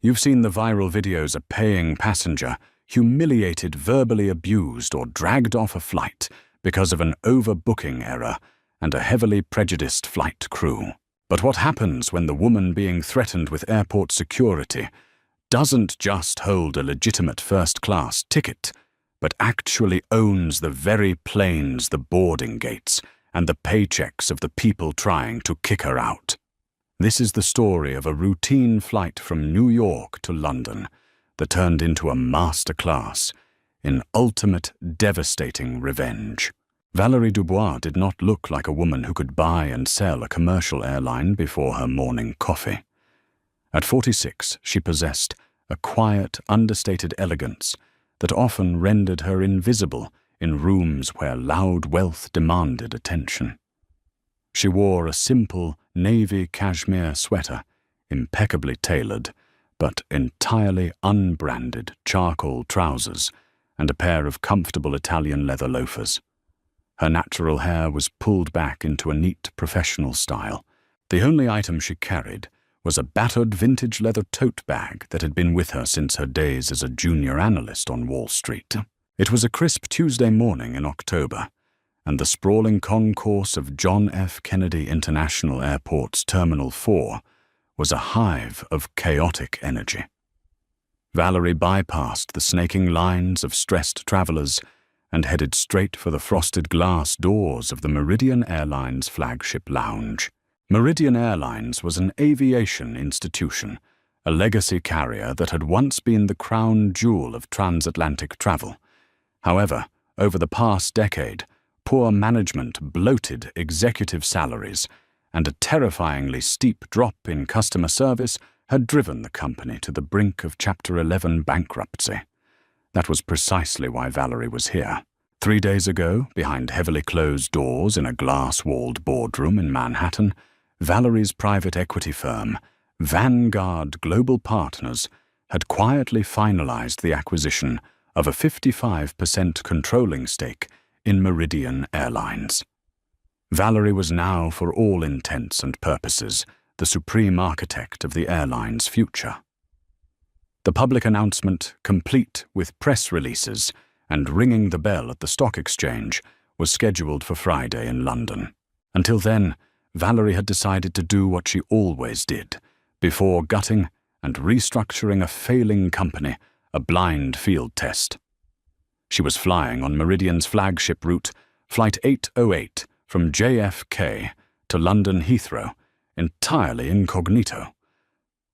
You've seen the viral videos of a paying passenger humiliated, verbally abused, or dragged off a flight because of an overbooking error and a heavily prejudiced flight crew. But what happens when the woman being threatened with airport security doesn't just hold a legitimate first-class ticket, but actually owns the very planes, the boarding gates, and the paychecks of the people trying to kick her out? This is the story of a routine flight from New York to London that turned into a masterclass in ultimate, devastating revenge. Valerie Dubois did not look like a woman who could buy and sell a commercial airline before her morning coffee. At 46, she possessed a quiet, understated elegance that often rendered her invisible in rooms where loud wealth demanded attention. She wore a simple navy cashmere sweater, impeccably tailored, but entirely unbranded charcoal trousers and a pair of comfortable Italian leather loafers. Her natural hair was pulled back into a neat professional style. The only item she carried was a battered vintage leather tote bag that had been with her since her days as a junior analyst on Wall Street. It was a crisp Tuesday morning in October, and the sprawling concourse of John F. Kennedy International Airport's Terminal 4 was a hive of chaotic energy. Valerie bypassed the snaking lines of stressed travelers and headed straight for the frosted glass doors of the Meridian Airlines flagship lounge. Meridian Airlines was an aviation institution, a legacy carrier that had once been the crown jewel of transatlantic travel. However, over the past decade, poor management, bloated executive salaries, and a terrifyingly steep drop in customer service had driven the company to the brink of Chapter 11 bankruptcy. That was precisely why Valerie was here. 3 days ago, behind heavily closed doors in a glass-walled boardroom in Manhattan, Valerie's private equity firm, Vanguard Global Partners, had quietly finalized the acquisition of a 55% controlling stake in Meridian Airlines. Valerie was now, for all intents and purposes, the supreme architect of the airline's future. The public announcement, complete with press releases and ringing the bell at the stock exchange, was scheduled for Friday in London. Until then, Valerie had decided to do what she always did, before gutting and restructuring a failing company, a blind field test. She was flying on Meridian's flagship route, Flight 808, from JFK to London Heathrow, entirely incognito.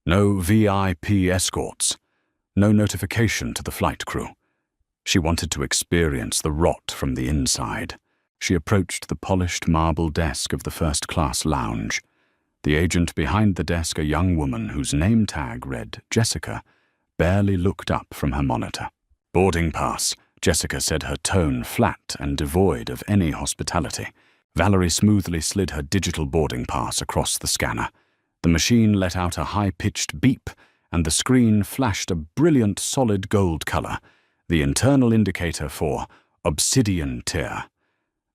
No VIP escorts, no notification to the flight crew. She wanted to experience the rot from the inside. She approached the polished marble desk of the first-class lounge. The agent behind the desk, a young woman whose name tag read Jessica, barely looked up from her monitor. "Boarding pass," Jessica said, her tone flat and devoid of any hospitality. Valerie smoothly slid her digital boarding pass across the scanner. The machine let out a high-pitched beep, and the screen flashed a brilliant solid gold color, the internal indicator for Obsidian Tier,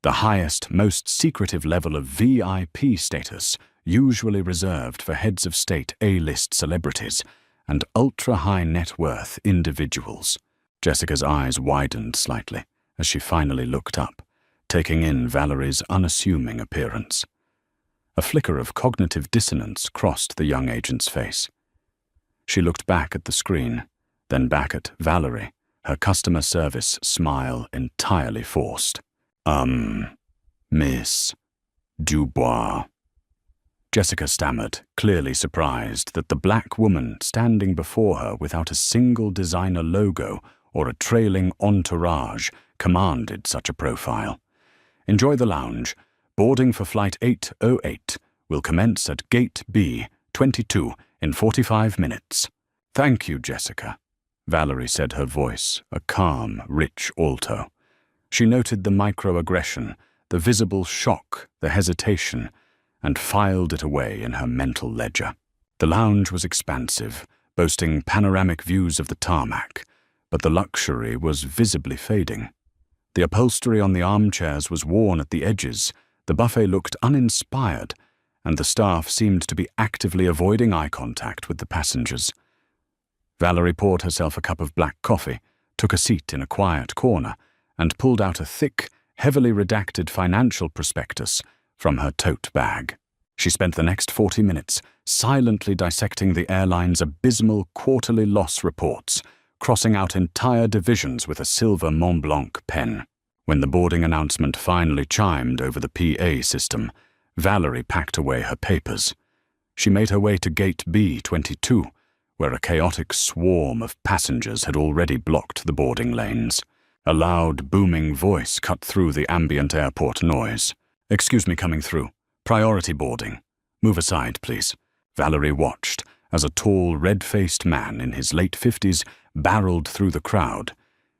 the highest, most secretive level of VIP status, usually reserved for heads of state, A-list celebrities, and ultra-high net worth individuals. Jessica's eyes widened slightly as she finally looked up, taking in Valerie's unassuming appearance. A flicker of cognitive dissonance crossed the young agent's face. She looked back at the screen, then back at Valerie, her customer service smile entirely forced. Miss Dubois." Jessica stammered, clearly surprised that the black woman standing before her without a single designer logo or a trailing entourage commanded such a profile. "Enjoy the lounge. Boarding for Flight 808 will commence at Gate B22 in 45 minutes. "Thank you, Jessica," Valerie said, her voice a calm, rich alto. She noted the microaggression, the visible shock, the hesitation, and filed it away in her mental ledger. The lounge was expansive, boasting panoramic views of the tarmac, but the luxury was visibly fading. The upholstery on the armchairs was worn at the edges, the buffet looked uninspired, and the staff seemed to be actively avoiding eye contact with the passengers. Valerie poured herself a cup of black coffee, took a seat in a quiet corner, and pulled out a thick, heavily redacted financial prospectus from her tote bag. She spent the next 40 minutes silently dissecting the airline's abysmal quarterly loss reports, crossing out entire divisions with a silver Mont Blanc pen. When the boarding announcement finally chimed over the PA system, Valerie packed away her papers. She made her way to gate B22, where a chaotic swarm of passengers had already blocked the boarding lanes. A loud, booming voice cut through the ambient airport noise. "Excuse me coming through. Priority boarding. Move aside, please." Valerie watched as a tall, red-faced man in his late 50s barreled through the crowd.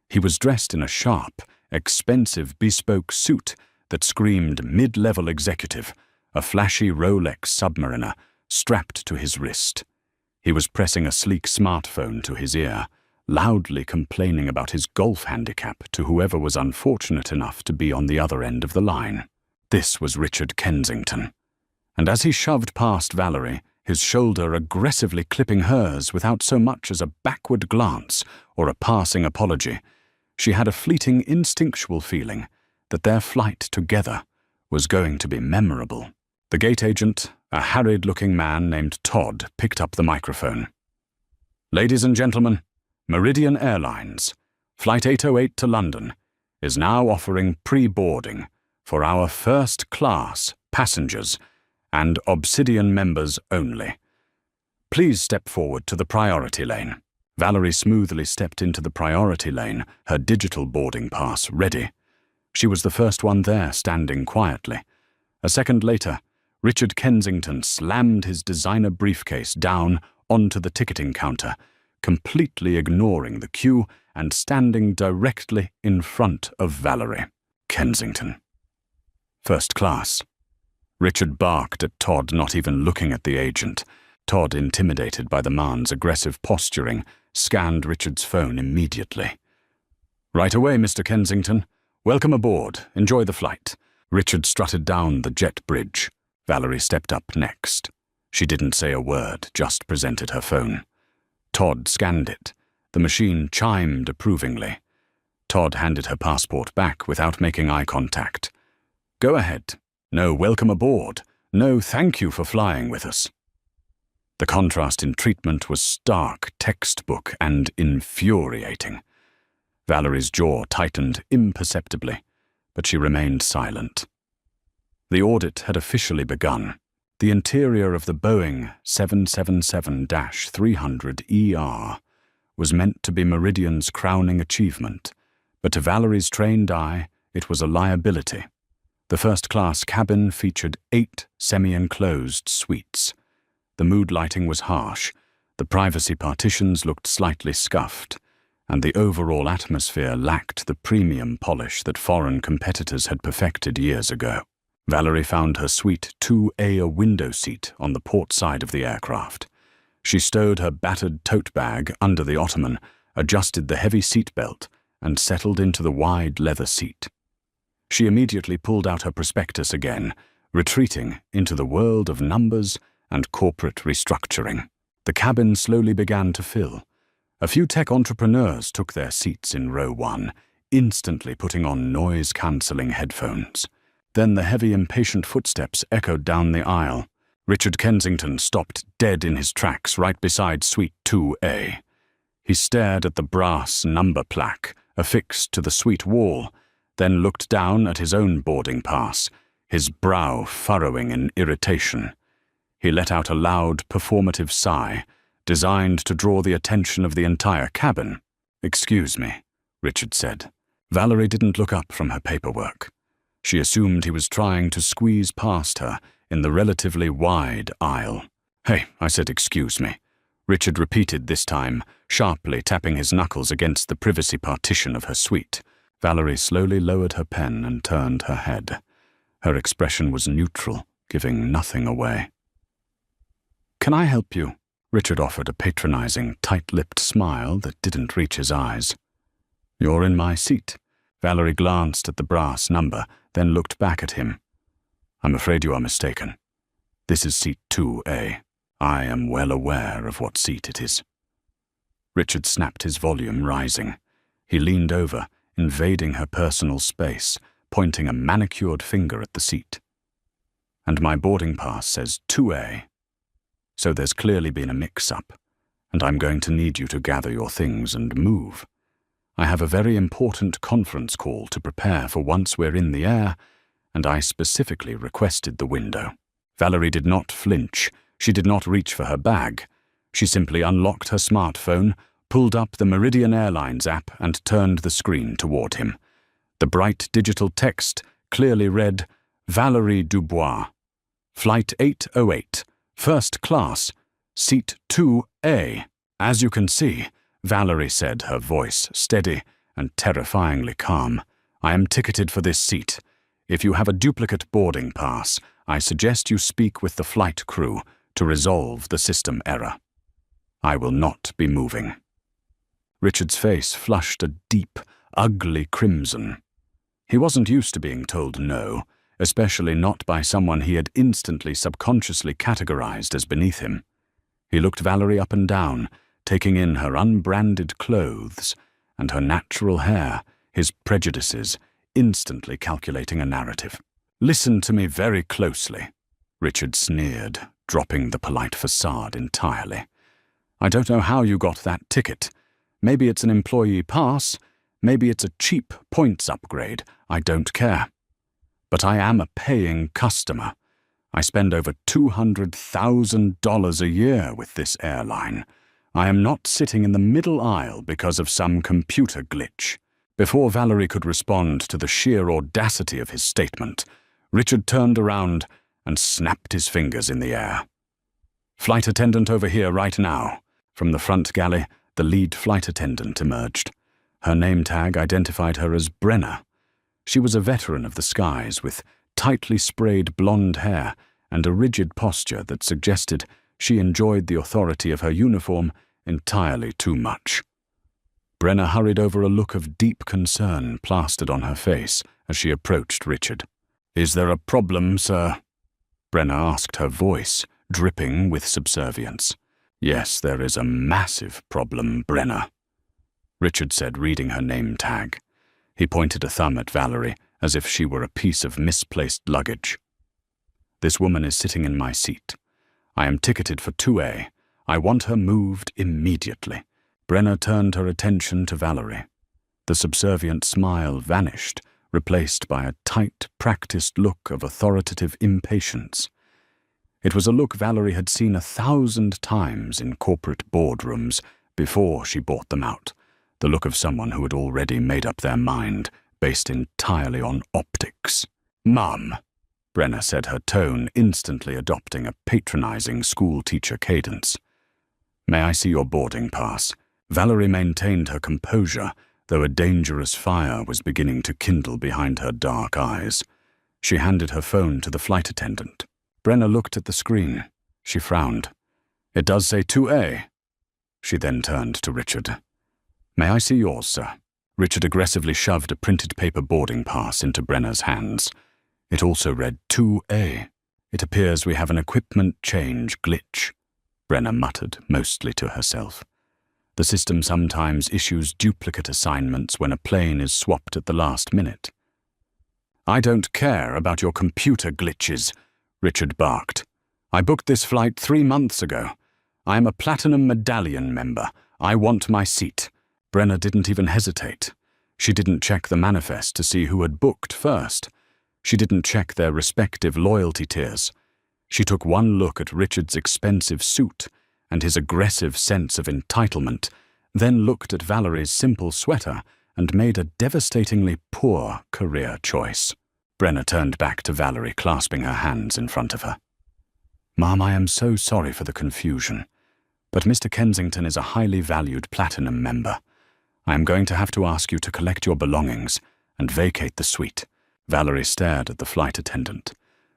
He was dressed in a sharp, expensive bespoke suit that screamed mid-level executive, a flashy Rolex Submariner strapped to his wrist. He was pressing a sleek smartphone to his ear, loudly complaining about his golf handicap to whoever was unfortunate enough to be on the other end of the line. This was Richard Kensington. And as he shoved past Valerie, his shoulder aggressively clipping hers without so much as a backward glance or a passing apology, she had a fleeting instinctual feeling that their flight together was going to be memorable. The gate agent, a harried-looking man named Todd, picked up the microphone. "Ladies and gentlemen, Meridian Airlines, Flight 808 to London, is now offering pre-boarding for our first-class passengers and Obsidian members only. Please step forward to the priority lane." Valerie smoothly stepped into the priority lane, her digital boarding pass ready. She was the first one there, standing quietly. A second later, Richard Kensington slammed his designer briefcase down onto the ticketing counter, completely ignoring the queue and standing directly in front of Valerie. Kensington. First class. Richard barked at Todd, not even looking at the agent. Todd, intimidated by the man's aggressive posturing, scanned Richard's phone immediately. "Right away, Mr. Kensington. Welcome aboard. Enjoy the flight." Richard strutted down the jet bridge. Valerie stepped up next. She didn't say a word, just presented her phone. Todd scanned it. The machine chimed approvingly. Todd handed her passport back without making eye contact. "Go ahead. No welcome aboard. No thank you for flying with us." The contrast in treatment was stark, textbook, and infuriating. Valerie's jaw tightened imperceptibly, but she remained silent. The audit had officially begun. The interior of the Boeing 777-300ER was meant to be Meridian's crowning achievement, but to Valerie's trained eye, it was a liability. The first-class cabin featured 8 semi-enclosed suites. The mood lighting was harsh, the privacy partitions looked slightly scuffed, and the overall atmosphere lacked the premium polish that foreign competitors had perfected years ago. Valerie found her suite 2A window seat on the port side of the aircraft. She stowed her battered tote bag under the ottoman, adjusted the heavy seat belt, and settled into the wide leather seat. She immediately pulled out her prospectus again, retreating into the world of numbers and corporate restructuring. The cabin slowly began to fill. A few tech entrepreneurs took their seats in row 1, instantly putting on noise-cancelling headphones. Then the heavy, impatient footsteps echoed down the aisle. Richard Kensington stopped dead in his tracks right beside Suite 2A. He stared at the brass number plaque affixed to the suite wall, then looked down at his own boarding pass, his brow furrowing in irritation. He let out a loud, performative sigh, designed to draw the attention of the entire cabin. "Excuse me," Richard said. Valerie didn't look up from her paperwork. She assumed he was trying to squeeze past her in the relatively wide aisle. "Hey," I said, "excuse me." Richard repeated this time, sharply tapping his knuckles against the privacy partition of her suite. Valerie slowly lowered her pen and turned her head. Her expression was neutral, giving nothing away. "Can I help you?" Richard offered a patronizing, tight-lipped smile that didn't reach his eyes. "You're in my seat." Valerie glanced at the brass number, then looked back at him. "I'm afraid you are mistaken. This is seat 2A. I am well aware of what seat it is." Richard snapped his volume, rising. He leaned over, invading her personal space, pointing a manicured finger at the seat. "And my boarding pass says 2A. So there's clearly been a mix-up, and I'm going to need you to gather your things and move. I have a very important conference call to prepare for once we're in the air, and I specifically requested the window." Valerie did not flinch. She did not reach for her bag. She simply unlocked her smartphone, pulled up the Meridian Airlines app, and turned the screen toward him. The bright digital text clearly read, "Valerie Dubois. Flight 808, first class, seat 2A. "As you can see," Valerie said, her voice steady and terrifyingly calm, "I am ticketed for this seat. If you have a duplicate boarding pass, I suggest you speak with the flight crew to resolve the system error. I will not be moving." Richard's face flushed a deep, ugly crimson. He wasn't used to being told no, especially not by someone he had instantly subconsciously categorized as beneath him. He looked Valerie up and down, taking in her unbranded clothes and her natural hair, his prejudices, instantly calculating a narrative. "Listen to me very closely," Richard sneered, dropping the polite facade entirely. "I don't know how you got that ticket. Maybe it's an employee pass, maybe it's a cheap points upgrade, I don't care. But I am a paying customer. I spend over $200,000 a year with this airline. I am not sitting in the middle aisle because of some computer glitch." Before Valerie could respond to the sheer audacity of his statement, Richard turned around and snapped his fingers in the air. "Flight attendant over here right now." From the front galley, the lead flight attendant emerged. Her name tag identified her as Brenner. She was a veteran of the skies with tightly sprayed blonde hair and a rigid posture that suggested she enjoyed the authority of her uniform entirely too much. Brenner hurried over a look of deep concern plastered on her face as she approached Richard. "Is there a problem, sir?" Brenner asked, her voice dripping with subservience. "Yes, there is a massive problem, Brenner," Richard said, reading her name tag. He pointed a thumb at Valerie as if she were a piece of misplaced luggage. "This woman is sitting in my seat. I am ticketed for 2A. I want her moved immediately." Brenner turned her attention to Valerie. The subservient smile vanished, replaced by a tight, practiced look of authoritative impatience. It was a look Valerie had seen 1,000 times in corporate boardrooms before she bought them out, the look of someone who had already made up their mind, based entirely on optics. "Mum," Brenner said, her tone instantly adopting a patronizing school-teacher cadence. "May I see your boarding pass?" Valerie maintained her composure, though a dangerous fire was beginning to kindle behind her dark eyes. She handed her phone to the flight attendant. Brenner looked at the screen. She frowned. "It does say 2A. She then turned to Richard. "May I see yours, sir?" Richard aggressively shoved a printed paper boarding pass into Brenner's hands. It also read 2A. "It appears we have an equipment change glitch," Brenner muttered, mostly to herself. "The system sometimes issues duplicate assignments when a plane is swapped at the last minute." "I don't care about your computer glitches," Richard barked. "I booked this flight 3 months ago. I am a Platinum Medallion member. I want my seat." Brenner didn't even hesitate. She didn't check the manifest to see who had booked first. She didn't check their respective loyalty tiers. She took one look at Richard's expensive suit and his aggressive sense of entitlement, then looked at Valerie's simple sweater and made a devastatingly poor career choice. Brenner turned back to Valerie, clasping her hands in front of her. "Ma'am, I am so sorry for the confusion, but Mr. Kensington is a highly valued Platinum member. I am going to have to ask you to collect your belongings and vacate the suite." Valerie stared at the flight attendant.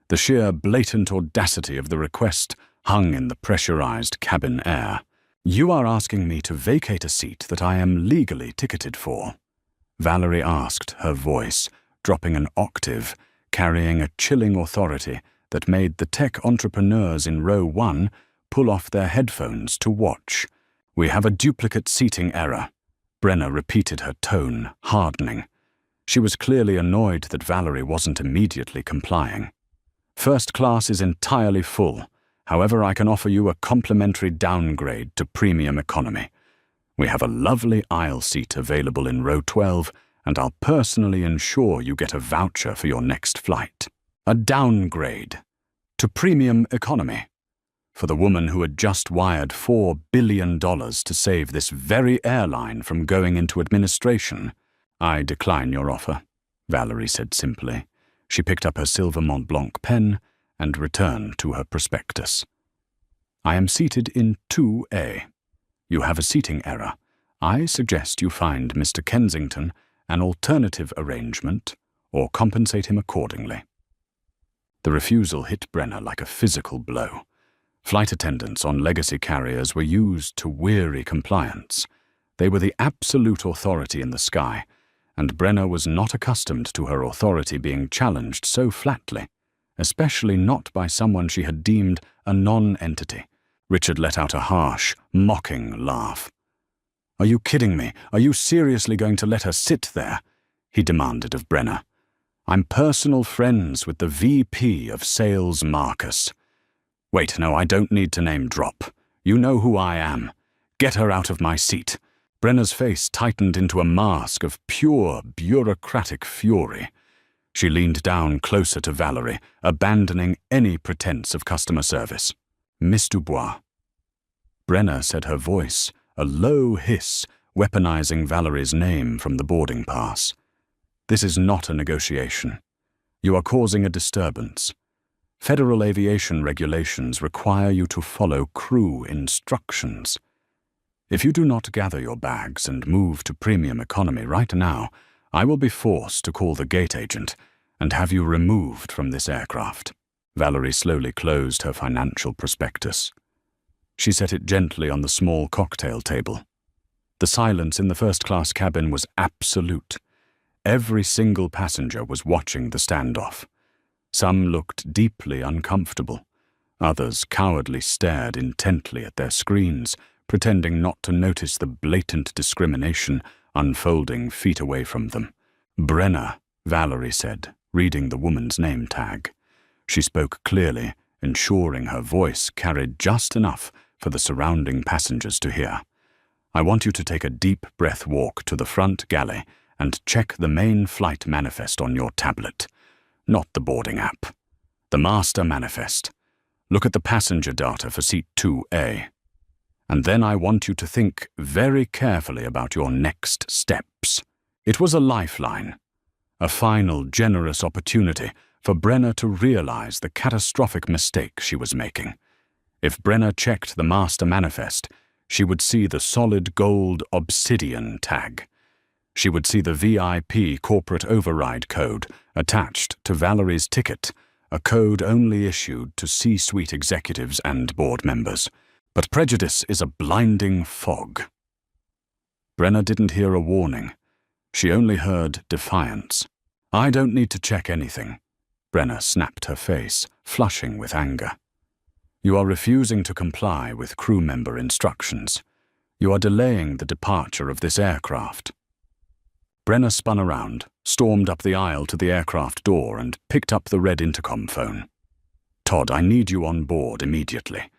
The sheer blatant audacity of the request hung in the pressurized cabin air. "You are asking me to vacate a seat that I am legally ticketed for?" Valerie asked, her voice dropping an octave, carrying a chilling authority that made the tech entrepreneurs in row 1 pull off their headphones to watch. We have a duplicate seating error. Brenna repeated, her tone hardening. She was clearly annoyed that Valerie wasn't immediately complying. First class is entirely full. However, I can offer you a complimentary downgrade to premium economy. We have a lovely aisle seat available in row 12, and I'll personally ensure you get a voucher for your next flight. A downgrade to premium economy. For the woman who had just wired $4 billion to save this very airline from going into administration. I decline your offer, Valerie said simply. She picked up her silver Mont Blanc pen and returned to her prospectus. I am seated in 2A. You have a seating error. I suggest you find Mr. Kensington an alternative arrangement or compensate him accordingly. The refusal hit Brenna like a physical blow. Flight attendants on legacy carriers were used to weary compliance. They were the absolute authority in the sky, and Brenna was not accustomed to her authority being challenged so flatly, especially not by someone she had deemed a non-entity. Richard let out a harsh, mocking laugh. Are you kidding me? Are you seriously going to let her sit there? He demanded of Brenna. I'm personal friends with the VP of Sales, Marcus. Wait, no, I don't need to name drop. You know who I am. Get her out of my seat. Brenna's face tightened into a mask of pure bureaucratic fury. She leaned down closer to Valerie, abandoning any pretense of customer service. Miss Dubois. Brenna said, her voice, a low hiss, weaponizing Valerie's name from the boarding pass. This is not a negotiation. You are causing a disturbance. Federal aviation regulations require you to follow crew instructions. If you do not gather your bags and move to premium economy right now, I will be forced to call the gate agent and have you removed from this aircraft. Valerie slowly closed her financial prospectus. She set it gently on the small cocktail table. The silence in the first-class cabin was absolute. Every single passenger was watching the standoff. Some looked deeply uncomfortable. Others cowardly stared intently at their screens, pretending not to notice the blatant discrimination unfolding feet away from them. Brenna, Valerie said, reading the woman's name tag. She spoke clearly, ensuring her voice carried just enough for the surrounding passengers to hear. I want you to take a deep breath walk to the front galley and check the main flight manifest on your tablet. Not the boarding app. The master manifest. Look at the passenger data for seat 2A. And then I want you to think very carefully about your next steps. It was a lifeline. A final, generous opportunity for Brenna to realize the catastrophic mistake she was making. If Brenna checked the master manifest, she would see the solid gold obsidian tag. She would see the VIP corporate override code attached to Valerie's ticket, a code only issued to C-suite executives and board members. But prejudice is a blinding fog. Brenna didn't hear a warning. She only heard defiance. I don't need to check anything. Brenna snapped her face, flushing with anger. You are refusing to comply with crew member instructions. You are delaying the departure of this aircraft. Brenna spun around, stormed up the aisle to the aircraft door and picked up the red intercom phone. Todd, I need you on board immediately.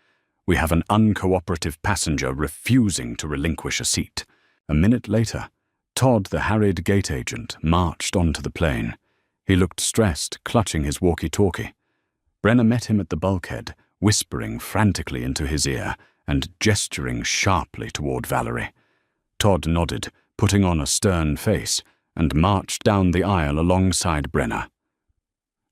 We have an uncooperative passenger refusing to relinquish a seat. A minute later, Todd, the harried gate agent, marched onto the plane. He looked stressed, clutching his walkie-talkie. Brenna met him at the bulkhead, whispering frantically into his ear and gesturing sharply toward Valerie. Todd nodded, putting on a stern face, and marched down the aisle alongside Brenna.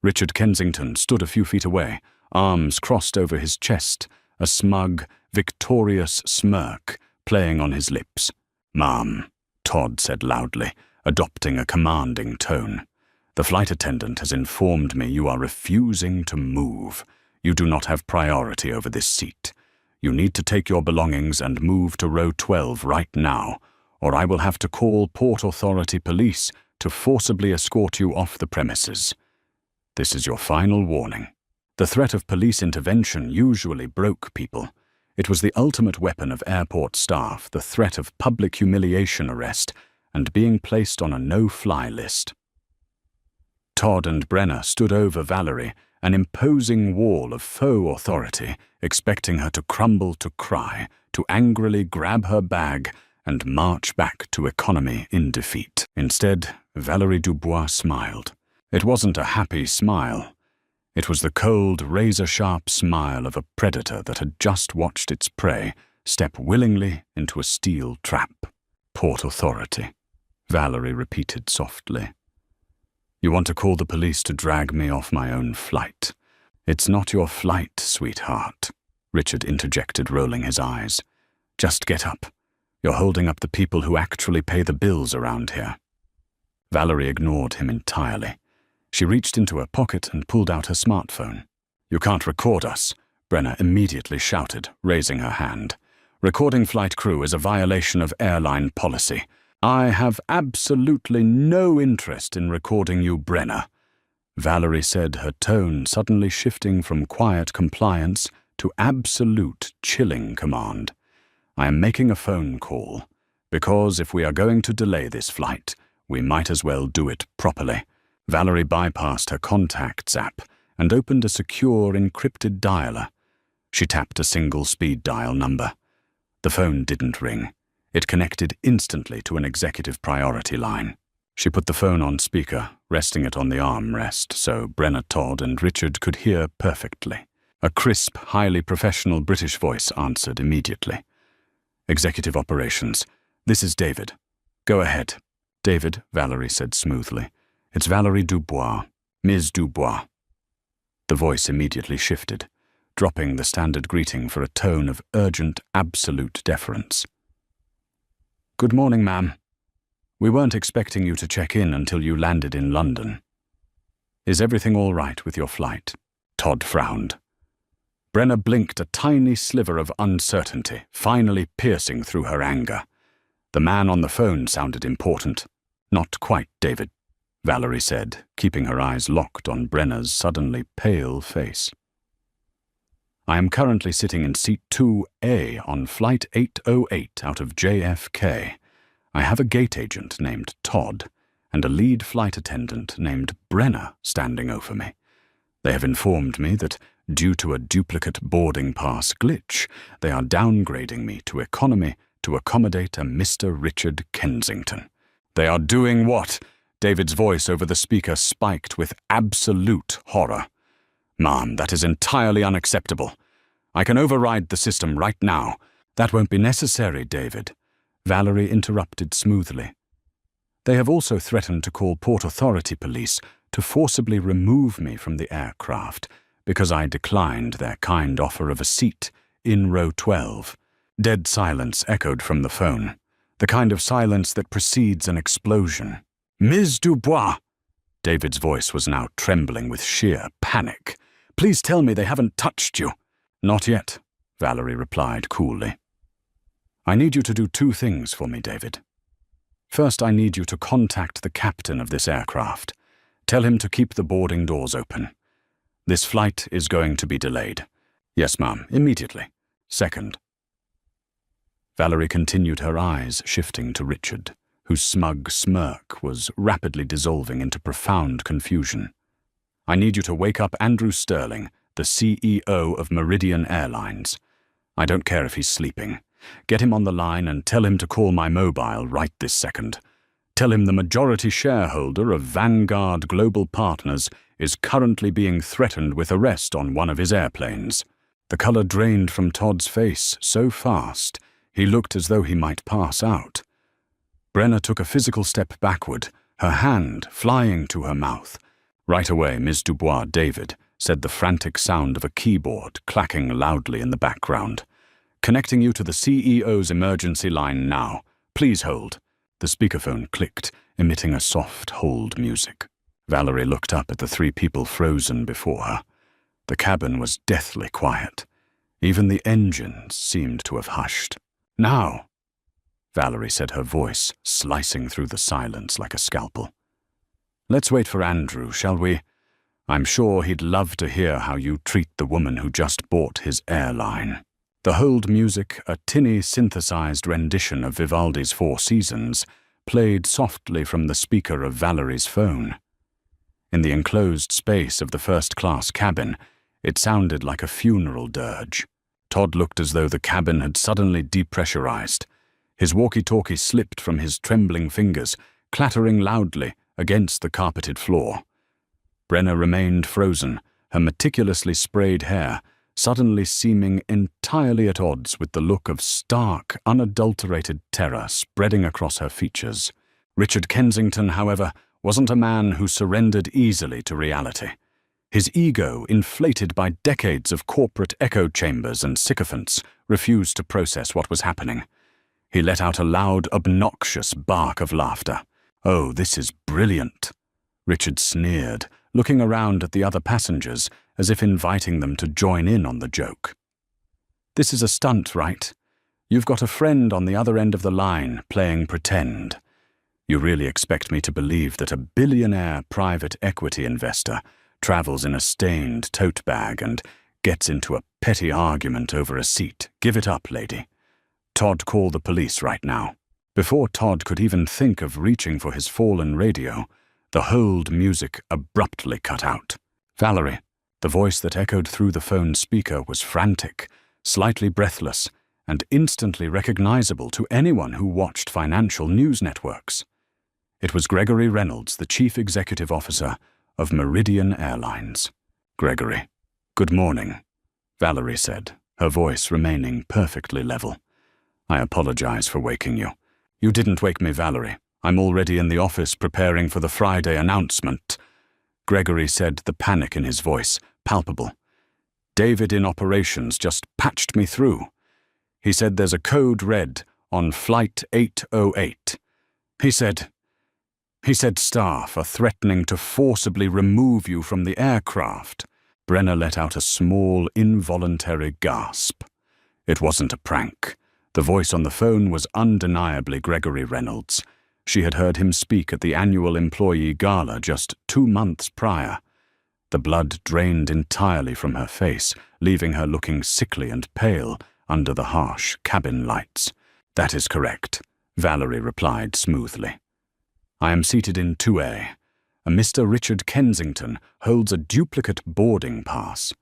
Richard Kensington stood a few feet away, arms crossed over his chest, a smug, victorious smirk playing on his lips. "Ma'am," Todd said loudly, adopting a commanding tone. "The flight attendant has informed me you are refusing to move. You do not have priority over this seat. You need to take your belongings and move to row 12 right now, or I will have to call Port Authority police to forcibly escort you off the premises. This is your final warning." The threat of police intervention usually broke people. It was the ultimate weapon of airport staff, the threat of public humiliation arrest and being placed on a no-fly list. Todd and Brenner stood over Valerie, an imposing wall of faux authority, expecting her to crumble to cry, to angrily grab her bag and march back to economy in defeat. Instead, Valerie Dubois smiled. It wasn't a happy smile. It was the cold, razor-sharp smile of a predator that had just watched its prey step willingly into a steel trap. Port authority, Valerie repeated softly. You want to call the police to drag me off my own flight. It's not your flight, sweetheart, Richard interjected, rolling his eyes. Just get up. You're holding up the people who actually pay the bills around here. Valerie ignored him entirely. She reached into her pocket and pulled out her smartphone. You can't record us, Brenner immediately shouted, raising her hand. Recording flight crew is a violation of airline policy. I have absolutely no interest in recording you, Brenner, Valerie said, her tone suddenly shifting from quiet compliance to absolute chilling command. I am making a phone call, because if we are going to delay this flight, we might as well do it properly. Valerie bypassed her contacts app and opened a secure encrypted dialer. She tapped a single speed dial number. The phone didn't ring. It connected instantly to an executive priority line. She put the phone on speaker, resting it on the armrest so Brenner, Todd, and Richard could hear perfectly. A crisp, highly professional British voice answered immediately. Executive Operations. This is David. Go ahead. David, Valerie said smoothly. It's Valerie Dubois. Ms. Dubois. The voice immediately shifted, dropping the standard greeting for a tone of urgent, absolute deference. Good morning, ma'am. We weren't expecting you to check in until you landed in London. Is everything all right with your flight? Todd frowned. Brenner blinked, a tiny sliver of uncertainty, finally piercing through her anger. The man on the phone sounded important. Not quite, David, Valerie said, keeping her eyes locked on Brenner's suddenly pale face. I am currently sitting in seat 2A on flight 808 out of JFK. I have a gate agent named Todd and a lead flight attendant named Brenner standing over me. They have informed me that, due to a duplicate boarding pass glitch, they are downgrading me to economy to accommodate a Mr. Richard Kensington. They are doing what? David's voice over the speaker spiked with absolute horror. Ma'am, that is entirely unacceptable. I can override the system right now. That won't be necessary, David, Valerie interrupted smoothly. They have also threatened to call Port Authority police to forcibly remove me from the aircraft because I declined their kind offer of a seat in row 12. Dead silence echoed from the phone, the kind of silence that precedes an explosion. Ms. Dubois! David's voice was now trembling with sheer panic. Please tell me they haven't touched you. Not yet, Valerie replied coolly. I need you to do two things for me, David. First, I need you to contact the captain of this aircraft. Tell him to keep the boarding doors open. This flight is going to be delayed. Yes, ma'am, immediately. Second. Valerie continued, her eyes shifting to Richard, whose smug smirk was rapidly dissolving into profound confusion. I need you to wake up Andrew Sterling, the CEO of Meridian Airlines. I don't care if he's sleeping. Get him on the line and tell him to call my mobile right this second. Tell him the majority shareholder of Vanguard Global Partners is currently being threatened with arrest on one of his airplanes. The color drained from Todd's face so fast, he looked as though he might pass out. Brenner took a physical step backward, her hand flying to her mouth. Right away, Ms. Dubois, David, said the frantic sound of a keyboard clacking loudly in the background. Connecting you to the CEO's emergency line now. Please hold. The speakerphone clicked, emitting a soft hold music. Valerie looked up at the three people frozen before her. The cabin was deathly quiet. Even the engines seemed to have hushed. Now, Valerie said, her voice slicing through the silence like a scalpel. Let's wait for Andrew, shall we? I'm sure he'd love to hear how you treat the woman who just bought his airline. The hold music, a tinny synthesized rendition of Vivaldi's Four Seasons, played softly from the speaker of Valerie's phone. In the enclosed space of the first-class cabin, it sounded like a funeral dirge. Todd looked as though the cabin had suddenly depressurized. His walkie-talkie slipped from his trembling fingers, clattering loudly against the carpeted floor. Brenna remained frozen, her meticulously sprayed hair suddenly seeming entirely at odds with the look of stark, unadulterated terror spreading across her features. Richard Kensington, however, wasn't a man who surrendered easily to reality. His ego, inflated by decades of corporate echo chambers and sycophants, refused to process what was happening. He let out a loud, obnoxious bark of laughter. "Oh, this is brilliant," Richard sneered, looking around at the other passengers as if inviting them to join in on the joke. "This is a stunt, right? You've got a friend on the other end of the line playing pretend. You really expect me to believe that a billionaire private equity investor travels in a stained tote bag and gets into a petty argument over a seat? Give it up, lady. Todd, call the police right now." Before Todd could even think of reaching for his fallen radio, the hold music abruptly cut out. "Valerie." The voice that echoed through the phone speaker was frantic, slightly breathless, and instantly recognizable to anyone who watched financial news networks. It was Gregory Reynolds, the chief executive officer of Meridian Airlines. "Gregory, good morning," Valerie said, her voice remaining perfectly level. "I apologize for waking you." "You didn't wake me, Valerie. I'm already in the office preparing for the Friday announcement," Gregory said, the panic in his voice palpable. "David in operations just patched me through. He said there's a code red on flight 808. He said staff are threatening to forcibly remove you from the aircraft." Brenna let out a small, involuntary gasp. It wasn't a prank. The voice on the phone was undeniably Gregory Reynolds. She had heard him speak at the annual employee gala just 2 months prior. The blood drained entirely from her face, leaving her looking sickly and pale under the harsh cabin lights. "That is correct," Valerie replied smoothly. "I am seated in 2A. A Mr. Richard Kensington holds a duplicate boarding pass.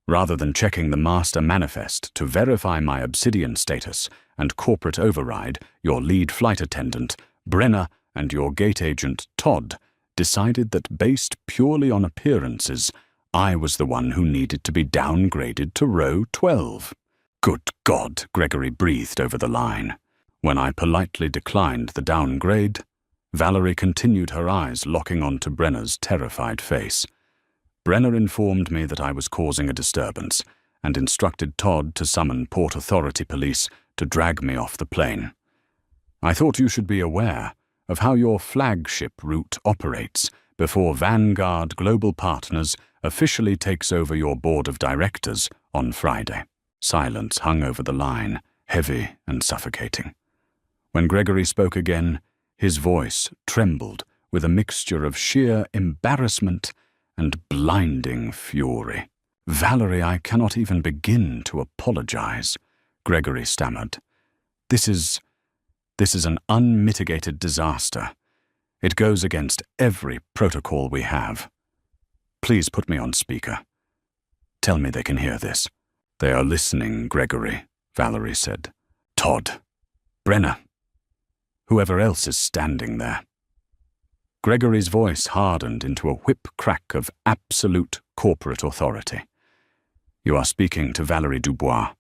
Rather than checking the master manifest to verify my Obsidian status and corporate override, your lead flight attendant, Brenna, and your gate agent, Todd, decided that based purely on appearances, I was the one who needed to be downgraded to row 12. "Good God," Gregory breathed over the line. When I politely declined the downgrade, Valerie continued, her eyes locking onto Brenna's terrified face. Brenna informed me that I was causing a disturbance and instructed Todd to summon Port Authority police to drag me off the plane. "I thought you should be aware of how your flagship route operates before Vanguard Global Partners officially takes over your board of directors on Friday." Silence hung over the line, heavy and suffocating. When Gregory spoke again, his voice trembled with a mixture of sheer embarrassment and blinding fury. "Valerie, I cannot even begin to apologize," Gregory stammered. This is an unmitigated disaster. It goes against every protocol we have. Please put me on speaker. Tell me they can hear this." "They are listening, Gregory," Valerie said. "Todd, Brenna, whoever else is standing there." Gregory's voice hardened into a whip-crack of absolute corporate authority. "You are speaking to Valerie Dubois.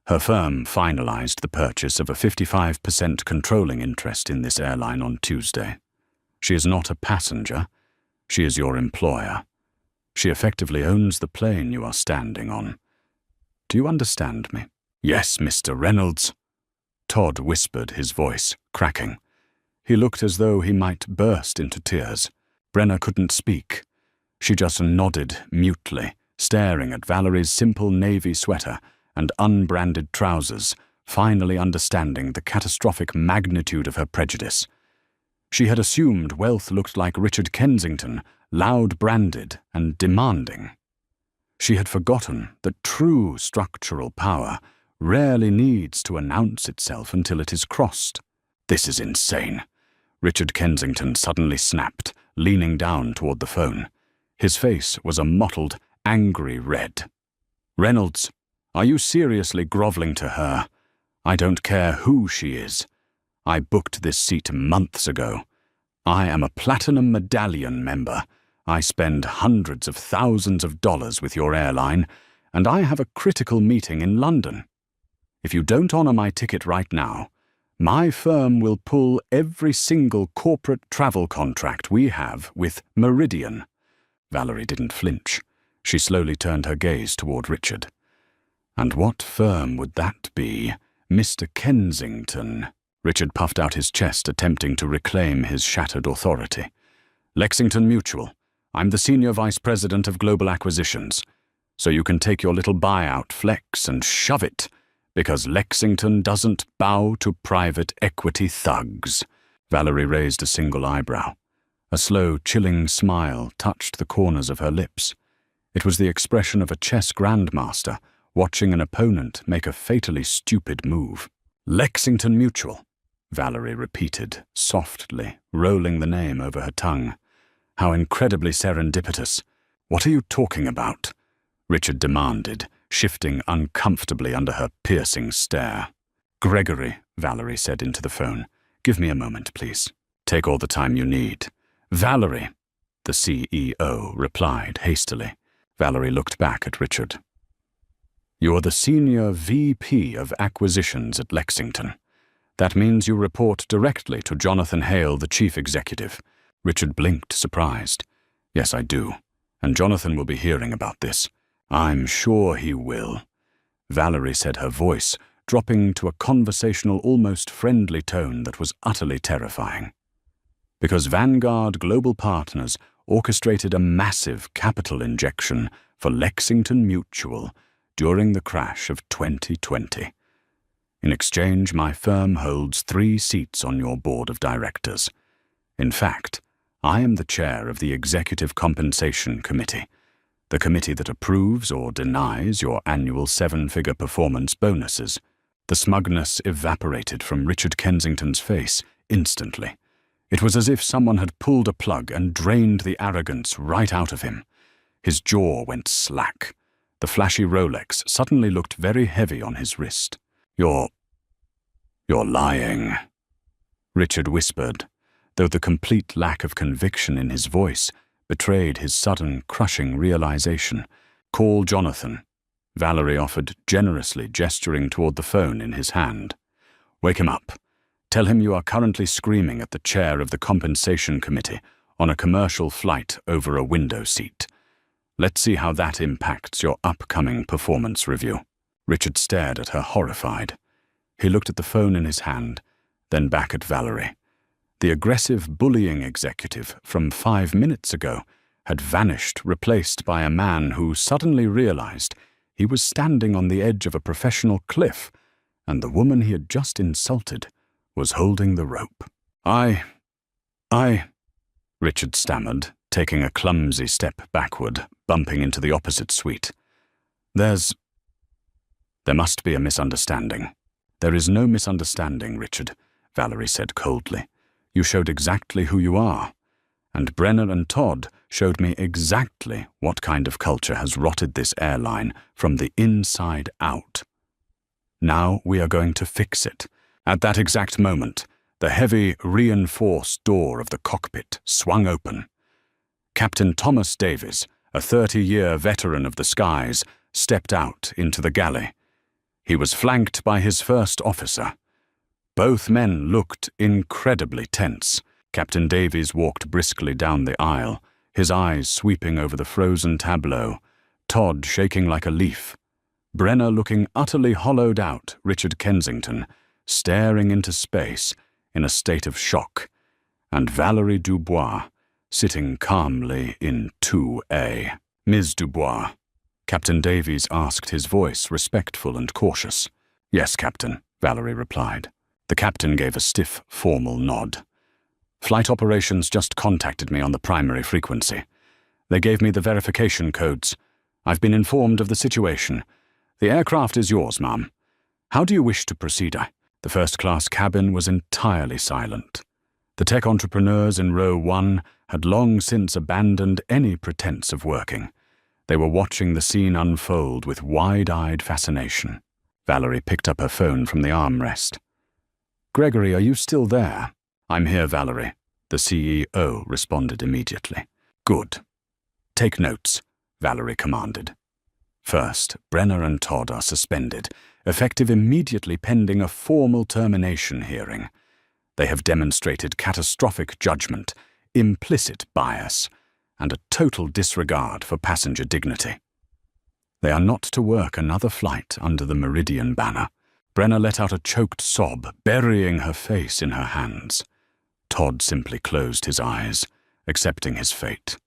Her firm finalized the purchase of a 55% controlling interest in this airline on Tuesday. She is not a passenger. She is your employer. She effectively owns the plane you are standing on. Do you understand me?" "Yes, Mr. Reynolds," Todd whispered, his voice cracking. He looked as though he might burst into tears. Brenna couldn't speak. She just nodded mutely, staring at Valerie's simple navy sweater and unbranded trousers, finally understanding the catastrophic magnitude of her prejudice. She had assumed wealth looked like Richard Kensington, loud-branded and demanding. She had forgotten that true structural power rarely needs to announce itself until it is crossed. This is insane. Richard Kensington suddenly snapped, leaning down toward the phone. His face was a mottled, angry red. Reynolds, are you seriously groveling to her? I don't care who she is. I booked this seat months ago. I am a Platinum Medallion member. I spend hundreds of thousands of dollars with your airline, and I have a critical meeting in London. If you don't honor my ticket right now, my firm will pull every single corporate travel contract we have with Meridian. Valerie didn't flinch. She slowly turned her gaze toward Richard. And what firm would that be? Mr. Kensington. Richard puffed out his chest, attempting to reclaim his shattered authority. Lexington Mutual. I'm the Senior Vice President of Global Acquisitions. So you can take your little buyout flex and shove it, because Lexington doesn't bow to private equity thugs. Valerie raised a single eyebrow. A slow, chilling smile touched the corners of her lips. It was the expression of a chess grandmaster watching an opponent make a fatally stupid move. Lexington Mutual, Valerie repeated, softly, rolling the name over her tongue. How incredibly serendipitous. What are you talking about? Richard demanded, shifting uncomfortably under her piercing stare. Gregory, Valerie said into the phone. Give me a moment, please. Take all the time you need. Valerie, the CEO replied hastily. Valerie looked back at Richard. You're the Senior VP of Acquisitions at Lexington. That means you report directly to Jonathan Hale, the Chief Executive. Richard blinked, surprised. Yes, I do. And Jonathan will be hearing about this. I'm sure he will. Valerie said, her voice dropping to a conversational, almost friendly tone that was utterly terrifying. Because Vanguard Global Partners orchestrated a massive capital injection for Lexington Mutual during the crash of 2020. In exchange, my firm holds 3 seats on your board of directors. In fact, I am the chair of the Executive Compensation Committee, the committee that approves or denies your annual 7-figure performance bonuses. The smugness evaporated from Richard Kensington's face instantly. It was as if someone had pulled a plug and drained the arrogance right out of him. His jaw went slack. The flashy Rolex suddenly looked very heavy on his wrist. You're lying, Richard whispered, though the complete lack of conviction in his voice betrayed his sudden, crushing realization. Call Jonathan, Valerie offered generously, gesturing toward the phone in his hand. Wake him up. Tell him you are currently screaming at the chair of the Compensation Committee on a commercial flight over a window seat. Let's see how that impacts your upcoming performance review. Richard stared at her, horrified. He looked at the phone in his hand, then back at Valerie. The aggressive, bullying executive from 5 minutes ago had vanished, replaced by a man who suddenly realized he was standing on the edge of a professional cliff, and the woman he had just insulted was holding the rope. I, Richard stammered, taking a clumsy step backward, bumping into the opposite suite. There must be a misunderstanding. There is no misunderstanding, Richard, Valerie said coldly. You showed exactly who you are, and Brenner and Todd showed me exactly what kind of culture has rotted this airline from the inside out. Now we are going to fix it. At that exact moment, the heavy, reinforced door of the cockpit swung open. Captain Thomas Davies, a 30-year veteran of the skies, stepped out into the galley. He was flanked by his first officer. Both men looked incredibly tense. Captain Davies walked briskly down the aisle, his eyes sweeping over the frozen tableau, Todd shaking like a leaf. Brenner looking utterly hollowed out, Richard Kensington, staring into space in a state of shock, and Valerie Dubois sitting calmly in 2A. Ms. Dubois, Captain Davies asked, his voice respectful and cautious. Yes, Captain, Valerie replied. The captain gave a stiff, formal nod. Flight operations just contacted me on the primary frequency. They gave me the verification codes. I've been informed of the situation. The aircraft is yours, ma'am. How do you wish to proceed? The first-class cabin was entirely silent. The tech entrepreneurs in row 1 had long since abandoned any pretense of working. They were watching the scene unfold with wide-eyed fascination. Valerie picked up her phone from the armrest. "Gregory, are you still there?" "I'm here, Valerie," the CEO responded immediately. "Good. Take notes," Valerie commanded. First, Brenner and Todd are suspended, effective immediately pending a formal termination hearing. They have demonstrated catastrophic judgment, implicit bias, and a total disregard for passenger dignity. They are not to work another flight under the Meridian banner. Brenner let out a choked sob, burying her face in her hands. Todd simply closed his eyes, accepting his fate.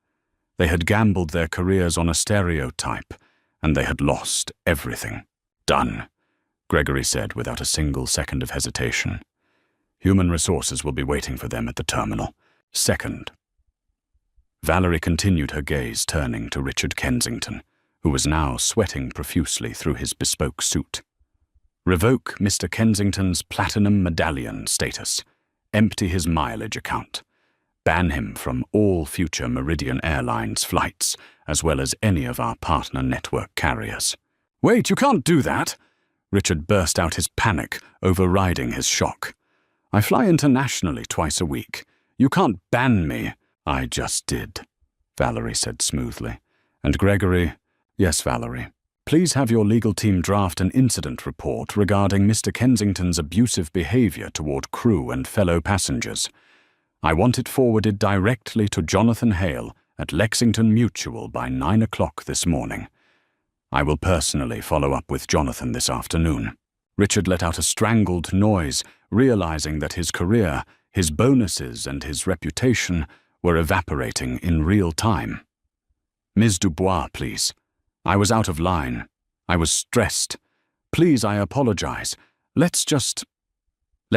They had gambled their careers on a stereotype, and they had lost everything. "Done," Gregory said without a single second of hesitation. "Human resources will be waiting for them at the terminal. Second." Valerie continued her gaze, turning to Richard Kensington, who was now sweating profusely through his bespoke suit. "Revoke Mr. Kensington's platinum medallion status. Empty his mileage account. Ban him from all future Meridian Airlines flights, as well as any of our partner network carriers." "Wait, you can't do that!" Richard burst out, his panic overriding his shock. "I fly internationally twice a week. You can't ban me." "I just did," Valerie said smoothly. "And Gregory—" "Yes, Valerie. Please have your legal team draft an incident report regarding Mr. Kensington's abusive behavior toward crew and fellow passengers. I want it forwarded directly to Jonathan Hale at Lexington Mutual by 9 o'clock this morning. I will personally follow up with Jonathan this afternoon." Richard let out a strangled noise, realizing that his career, his bonuses, and his reputation were evaporating in real time. "Ms. Dubois, please. I was out of line. I was stressed. Please, I apologize. Let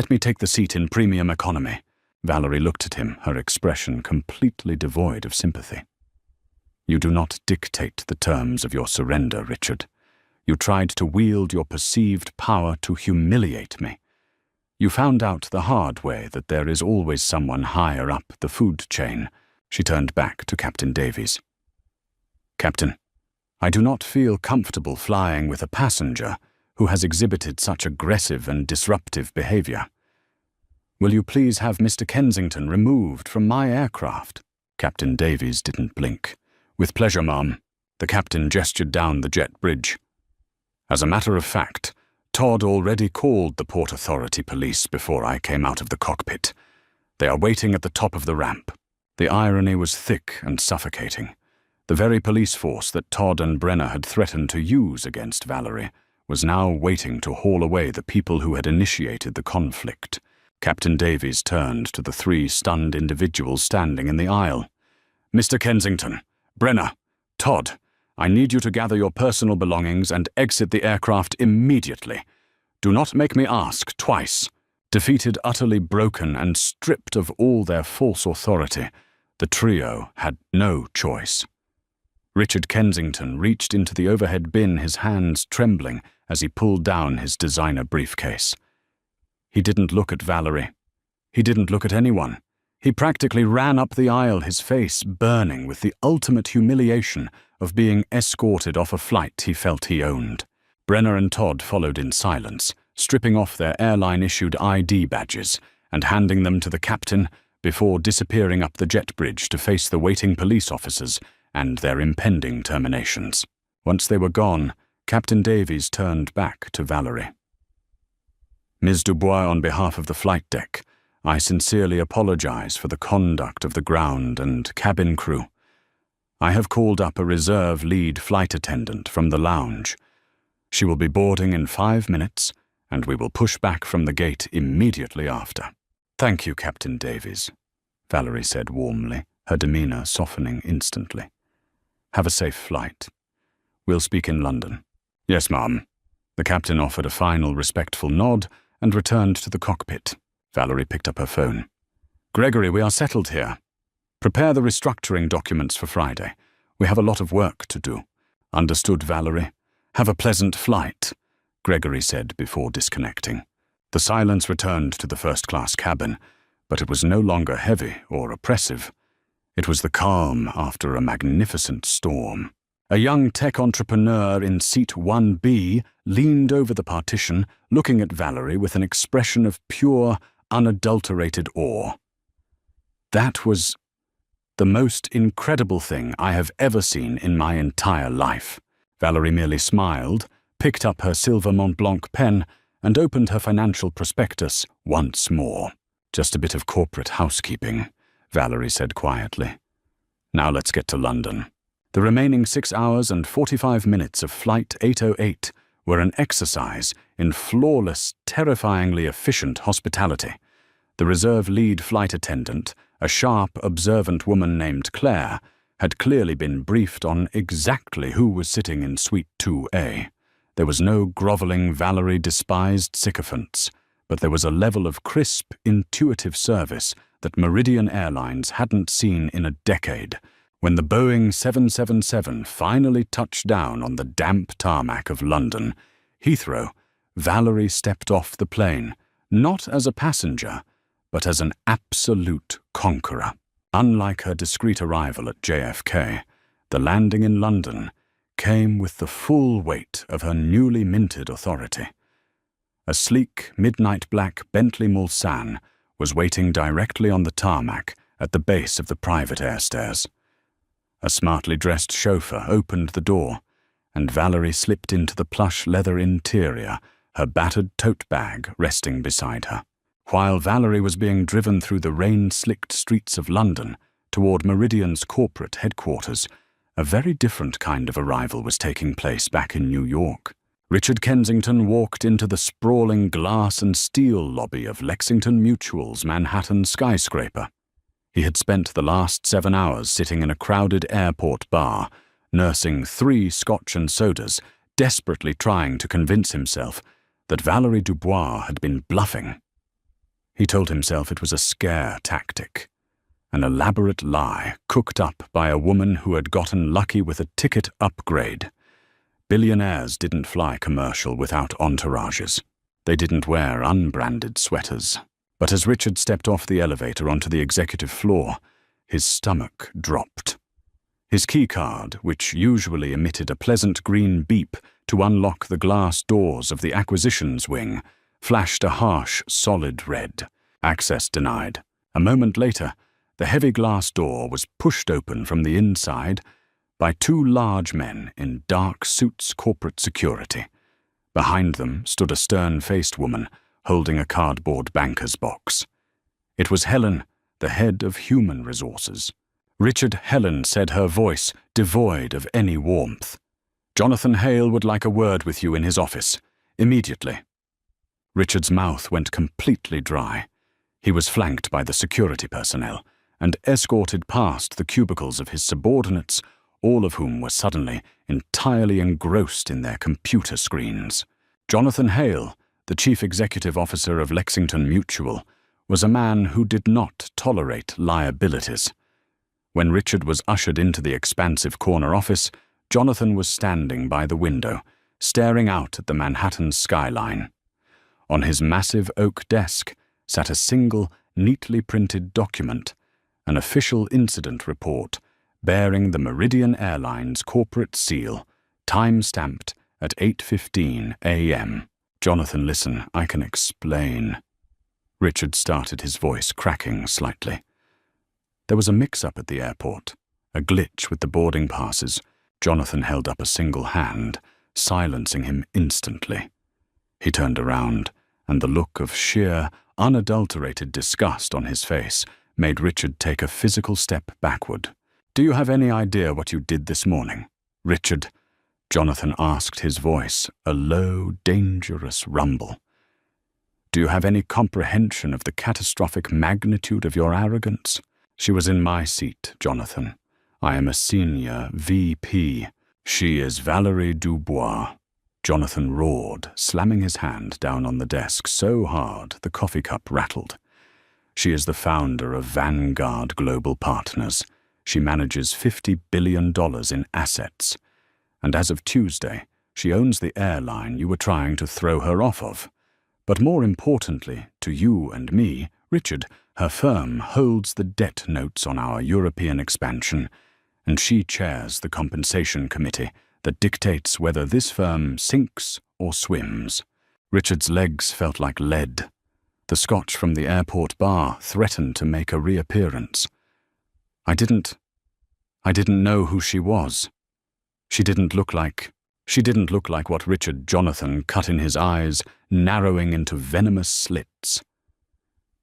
me take the seat in premium economy." Valerie looked at him, her expression completely devoid of sympathy. "You do not dictate the terms of your surrender, Richard. You tried to wield your perceived power to humiliate me. You found out the hard way that there is always someone higher up the food chain." She turned back to Captain Davies. "Captain, I do not feel comfortable flying with a passenger who has exhibited such aggressive and disruptive behavior. Will you please have Mr. Kensington removed from my aircraft?" Captain Davies didn't blink. "With pleasure, ma'am." The captain gestured down the jet bridge. "As a matter of fact, Todd already called the Port Authority police before I came out of the cockpit. They are waiting at the top of the ramp." The irony was thick and suffocating. The very police force that Todd and Brenner had threatened to use against Valerie was now waiting to haul away the people who had initiated the conflict. Captain Davies turned to the 3 stunned individuals standing in the aisle. "Mr. Kensington, Brenner, Todd, I need you to gather your personal belongings and exit the aircraft immediately. Do not make me ask twice." Defeated, utterly broken, and stripped of all their false authority, the trio had no choice. Richard Kensington reached into the overhead bin, his hands trembling as he pulled down his designer briefcase. He didn't look at Valerie. He didn't look at anyone. He practically ran up the aisle, his face burning with the ultimate humiliation of being escorted off a flight he felt he owned. Brenner and Todd followed in silence, stripping off their airline-issued ID badges and handing them to the captain before disappearing up the jet bridge to face the waiting police officers and their impending terminations. Once they were gone, Captain Davies turned back to Valerie. "Ms. Dubois, on behalf of the flight deck, I sincerely apologize for the conduct of the ground and cabin crew. I have called up a reserve lead flight attendant from the lounge. She will be boarding in 5 minutes, and we will push back from the gate immediately after." "Thank you, Captain Davies," Valerie said warmly, her demeanor softening instantly. "Have a safe flight. We'll speak in London." "Yes, ma'am." The captain offered a final respectful nod and returned to the cockpit. Valerie picked up her phone. "Gregory, we are settled here. Prepare the restructuring documents for Friday. We have a lot of work to do." "Understood, Valerie. Have a pleasant flight." Gregory said before disconnecting. The silence returned to the first-class cabin, but it was no longer heavy or oppressive. It was the calm after a magnificent storm. A young tech entrepreneur in seat 1B leaned over the partition, looking at Valerie with an expression of pure, unadulterated awe. That was the most incredible thing I have ever seen in my entire life. Valerie merely smiled, picked up her silver Mont Blanc pen, and opened her financial prospectus once more. Just a bit of corporate housekeeping, Valerie said quietly. Now let's get to London. The remaining 6 hours and 45 minutes of Flight 808 were an exercise in flawless, terrifyingly efficient hospitality. The reserve lead flight attendant, a sharp, observant woman named Claire, had clearly been briefed on exactly who was sitting in Suite 2A. There was no groveling Valerie-despised sycophants, but there was a level of crisp, intuitive service that Meridian Airlines hadn't seen in a decade. When the Boeing 777 finally touched down on the damp tarmac of London, Heathrow, Valerie stepped off the plane, not as a passenger, but as an absolute conqueror. Unlike her discreet arrival at JFK, the landing in London came with the full weight of her newly minted authority. A sleek, midnight black Bentley Mulsanne was waiting directly on the tarmac at the base of the private airstairs. A smartly dressed chauffeur opened the door, and Valerie slipped into the plush leather interior, her battered tote bag resting beside her. While Valerie was being driven through the rain-slicked streets of London toward Meridian's corporate headquarters, a very different kind of arrival was taking place back in New York. Richard Kensington walked into the sprawling glass and steel lobby of Lexington Mutual's Manhattan skyscraper. He had spent the last 7 hours sitting in a crowded airport bar, nursing 3 scotch and sodas, desperately trying to convince himself that Valerie Dubois had been bluffing. He told himself it was a scare tactic, an elaborate lie cooked up by a woman who had gotten lucky with a ticket upgrade. Billionaires didn't fly commercial without entourages. They didn't wear unbranded sweaters. But as Richard stepped off the elevator onto the executive floor, his stomach dropped. His keycard, which usually emitted a pleasant green beep to unlock the glass doors of the acquisitions wing, flashed a harsh, solid red. Access denied. A moment later, the heavy glass door was pushed open from the inside by 2 large men in dark suits corporate security. Behind them stood a stern-faced woman holding a cardboard banker's box. It was Helen, the head of human resources. Richard, Helen said, her voice devoid of any warmth. "Jonathan Hale would like a word with you in his office, immediately." Richard's mouth went completely dry. He was flanked by the security personnel and escorted past the cubicles of his subordinates, all of whom were suddenly entirely engrossed in their computer screens. Jonathan Hale, the chief executive officer of Lexington Mutual, was a man who did not tolerate liabilities. When Richard was ushered into the expansive corner office, Jonathan was standing by the window, staring out at the Manhattan skyline. On his massive oak desk sat a single, neatly printed document, an official incident report bearing the Meridian Airlines corporate seal, time-stamped at 8:15 a.m. "Jonathan, listen, I can explain." Richard started, his voice cracking slightly. There was a mix-up at the airport, a glitch with the boarding passes. Jonathan held up a single hand, silencing him instantly. He turned around, and the look of sheer, unadulterated disgust on his face made Richard take a physical step backward. "Do you have any idea what you did this morning, Richard?" Jonathan asked, his voice a low, dangerous rumble. "Do you have any comprehension of the catastrophic magnitude of your arrogance?" "She was in my seat, Jonathan. I am a senior VP. She is Valerie Dubois." Jonathan roared, slamming his hand down on the desk so hard the coffee cup rattled. "She is the founder of Vanguard Global Partners. She manages $50 billion in assets. And as of Tuesday, She owns the airline you were trying to throw her off of. But more importantly, to you and me, Richard, her firm holds the debt notes on our European expansion, and she chairs the compensation committee that dictates whether this firm sinks or swims. Richard's legs felt like lead. The scotch from the airport bar threatened to make a reappearance. I didn't know who she was. She didn't look like what Richard Jonathan cut in his eyes, narrowing into venomous slits.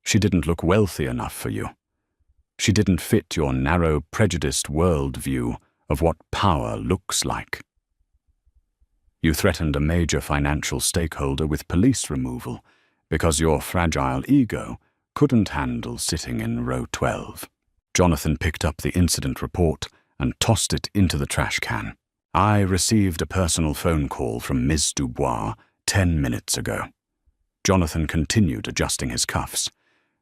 She didn't look wealthy enough for you. She didn't fit your narrow, prejudiced world view of what power looks like. You threatened a major financial stakeholder with police removal because your fragile ego couldn't handle sitting in row 12. Jonathan picked up the incident report and tossed it into the trash can. I received a personal phone call from Ms. Dubois 10 minutes ago. Jonathan continued adjusting his cuffs.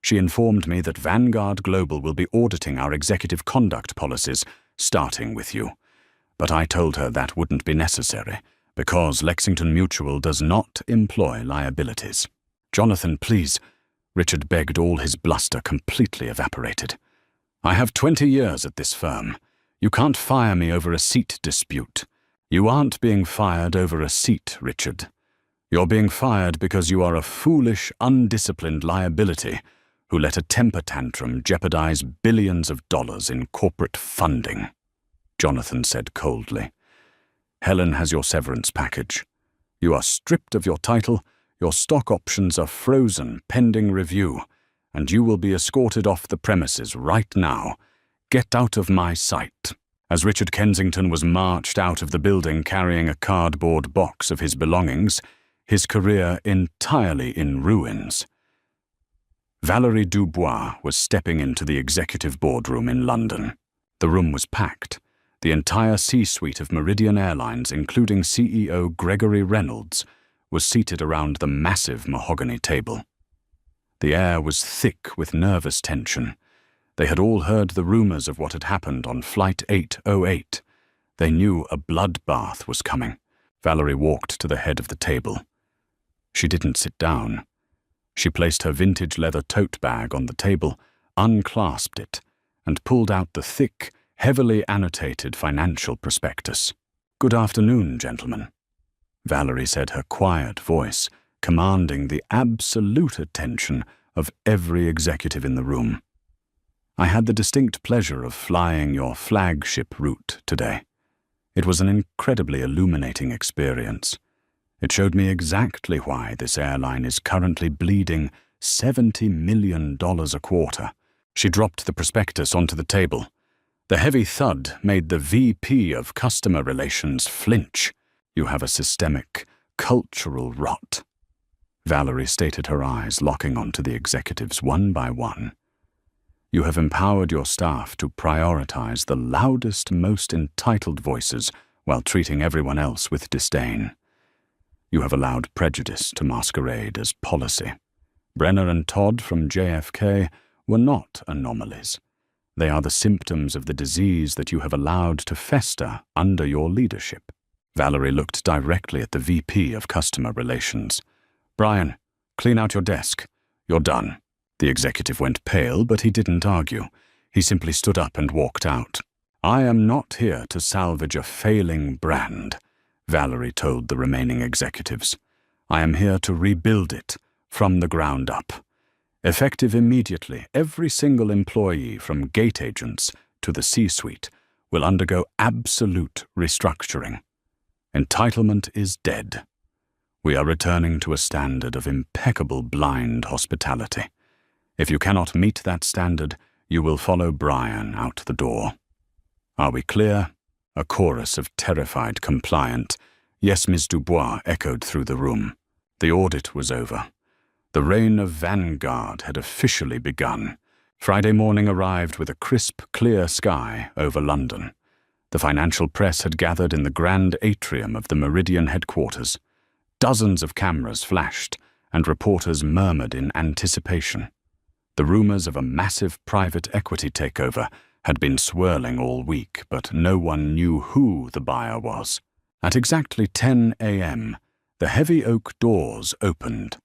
She informed me that Vanguard Global will be auditing our executive conduct policies, starting with you. But I told her that wouldn't be necessary, because Lexington Mutual does not employ liabilities. Jonathan, please. Richard begged, all his bluster completely evaporated. I have 20 years at this firm. You can't fire me over a seat dispute. You aren't being fired over a seat, Richard. You're being fired because you are a foolish, undisciplined liability who let a temper tantrum jeopardize billions of dollars in corporate funding, Jonathan said coldly. Helen has your severance package. You are stripped of your title, your stock options are frozen pending review, and you will be escorted off the premises right now. Get out of my sight. As Richard Kensington was marched out of the building carrying a cardboard box of his belongings, his career entirely in ruins. Valerie Dubois was stepping into the executive boardroom in London. The room was packed. The entire C-suite of Meridian Airlines, including CEO Gregory Reynolds, was seated around the massive mahogany table. The air was thick with nervous tension. They had all heard the rumors of what had happened on Flight 808. They knew a bloodbath was coming. Valerie walked to the head of the table. She didn't sit down. She placed her vintage leather tote bag on the table, unclasped it, and pulled out the thick, heavily annotated financial prospectus. Good afternoon, gentlemen, Valerie said, her quiet voice commanding the absolute attention of every executive in the room. I had the distinct pleasure of flying your flagship route today. It was an incredibly illuminating experience. It showed me exactly why this airline is currently bleeding $70 million a quarter. She dropped the prospectus onto the table. The heavy thud made the VP of Customer Relations flinch. You have a systemic, cultural rot. Valerie stated, her eyes locking onto the executives one by one. You have empowered your staff to prioritize the loudest, most entitled voices while treating everyone else with disdain. You have allowed prejudice to masquerade as policy. Brenner and Todd from JFK were not anomalies. They are the symptoms of the disease that you have allowed to fester under your leadership. Valerie looked directly at the VP of Customer Relations. Brian, clean out your desk. You're done. The executive went pale, but he didn't argue. He simply stood up and walked out. I am not here to salvage a failing brand, Valerie told the remaining executives. I am here to rebuild it from the ground up. Effective immediately, every single employee from gate agents to the C-suite will undergo absolute restructuring. Entitlement is dead. We are returning to a standard of impeccable blind hospitality. If you cannot meet that standard, you will follow Brian out the door. Are we clear? A chorus of terrified compliant, "Yes, Ms. Dubois," echoed through the room. The audit was over. The reign of Vanguard had officially begun. Friday morning arrived with a crisp, clear sky over London. The financial press had gathered in the grand atrium of the Meridian headquarters. Dozens of cameras flashed, and reporters murmured in anticipation. The rumors of a massive private equity takeover had been swirling all week, but no one knew who the buyer was. At exactly 10 a.m., the heavy oak doors opened.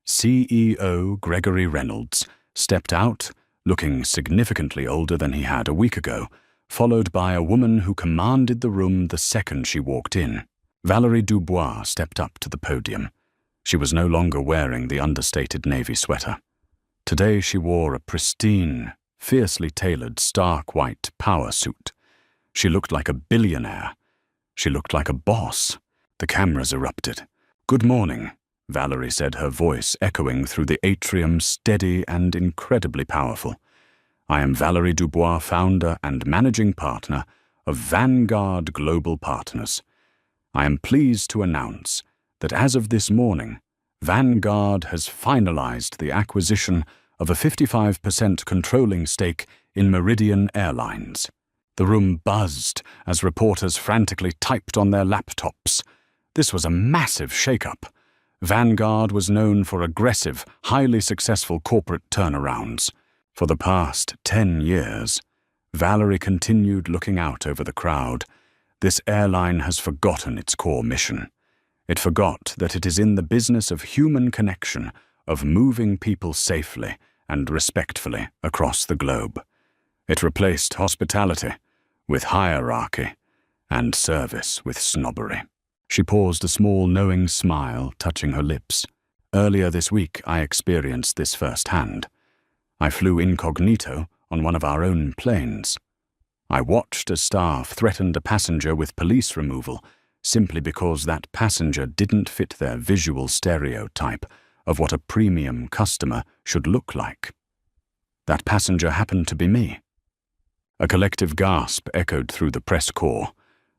CEO Gregory Reynolds stepped out, looking significantly older than he had a week ago, followed by a woman who commanded the room the second she walked in. Valerie Dubois stepped up to the podium. She was no longer wearing the understated navy sweater. Today she wore a pristine, fiercely tailored stark white power suit. She looked like a billionaire. She looked like a boss. The cameras erupted. "Good morning," Valerie said, her voice echoing through the atrium, steady and incredibly powerful. "I am Valerie Dubois, founder and managing partner of Vanguard Global Partners. I am pleased to announce that as of this morning, Vanguard has finalized the acquisition of a 55% controlling stake in Meridian Airlines." The room buzzed as reporters frantically typed on their laptops. This was a massive shakeup. Vanguard was known for aggressive, highly successful corporate turnarounds. For the past 10 years, Valerie continued looking out over the crowd. This airline has forgotten its core mission. It forgot that it is in the business of human connection, of moving people safely and respectfully across the globe. It replaced hospitality with hierarchy and service with snobbery. She paused, a small, knowing smile touching her lips. "Earlier this week, I experienced this firsthand. I flew incognito on one of our own planes. I watched as staff threatened a passenger with police removal simply because that passenger didn't fit their visual stereotype of what a premium customer should look like. That passenger happened to be me." A collective gasp echoed through the press corps.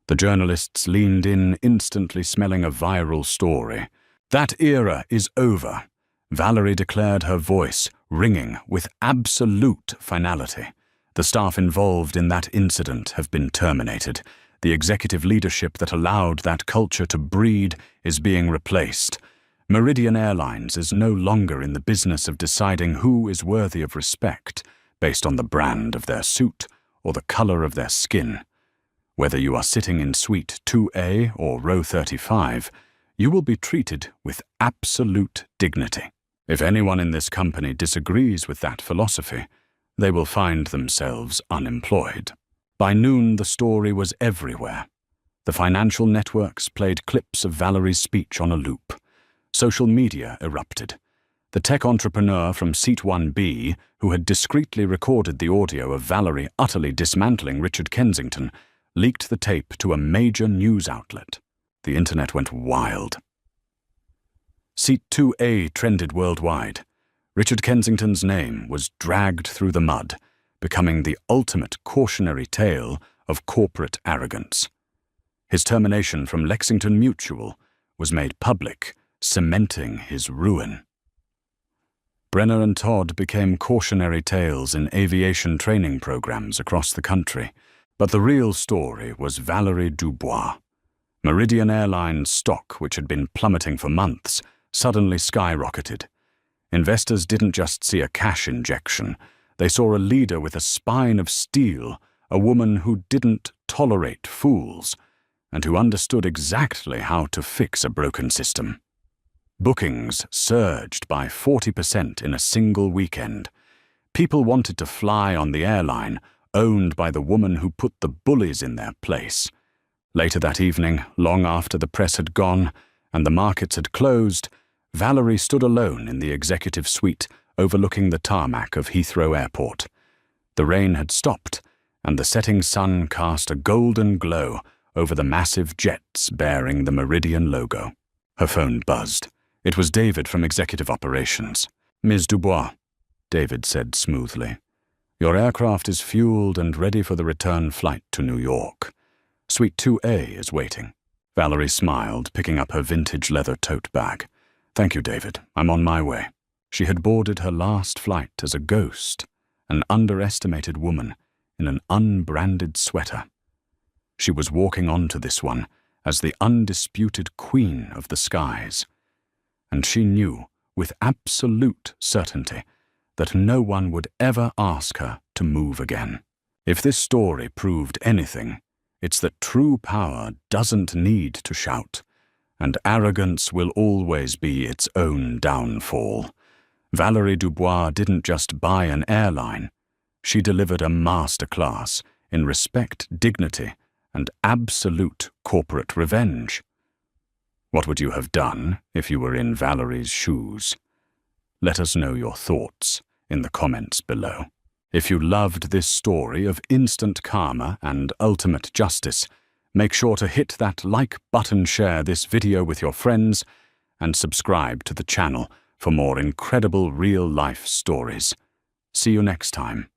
The journalists leaned in, instantly smelling a viral story. "That era is over," Valerie declared, her voice ringing with absolute finality. "The staff involved in that incident have been terminated. The executive leadership that allowed that culture to breed is being replaced. Meridian Airlines is no longer in the business of deciding who is worthy of respect based on the brand of their suit or the color of their skin. Whether you are sitting in Suite 2A or Row 35, you will be treated with absolute dignity. If anyone in this company disagrees with that philosophy, they will find themselves unemployed." By noon, the story was everywhere. The financial networks played clips of Valerie's speech on a loop. Social media erupted. The tech entrepreneur from Seat 1B, who had discreetly recorded the audio of Valerie utterly dismantling Richard Kensington, leaked the tape to a major news outlet. The internet went wild. Seat 2A trended worldwide. Richard Kensington's name was dragged through the mud, becoming the ultimate cautionary tale of corporate arrogance. His termination from Lexington Mutual was made public, cementing his ruin. Brenner and Todd became cautionary tales in aviation training programs across the country, but the real story was Valerie Dubois. Meridian Airlines stock, which had been plummeting for months, suddenly skyrocketed. Investors didn't just see a cash injection, they saw a leader with a spine of steel, a woman who didn't tolerate fools, and who understood exactly how to fix a broken system. Bookings surged by 40% in a single weekend. People wanted to fly on the airline owned by the woman who put the bullies in their place. Later that evening, long after the press had gone and the markets had closed, Valerie stood alone in the executive suite overlooking the tarmac of Heathrow Airport. The rain had stopped, and the setting sun cast a golden glow over the massive jets bearing the Meridian logo. Her phone buzzed. It was David from Executive Operations. "Ms. Dubois," David said smoothly, "your aircraft is fueled and ready for the return flight to New York. Suite 2A is waiting." Valerie smiled, picking up her vintage leather tote bag. "Thank you, David. I'm on my way." She had boarded her last flight as a ghost, an underestimated woman in an unbranded sweater. She was walking onto this one as the undisputed queen of the skies. And she knew, with absolute certainty, that no one would ever ask her to move again. If this story proved anything, It's that true power doesn't need to shout, and arrogance will always be its own downfall. Valerie Dubois didn't just buy an airline. She delivered a masterclass in respect, dignity, and absolute corporate revenge. What would you have done if you were in Valerie's shoes? Let us know your thoughts in the comments below. If you loved this story of instant karma and ultimate justice, make sure to hit that like button, share this video with your friends, and subscribe to the channel for more incredible real-life stories. See you next time.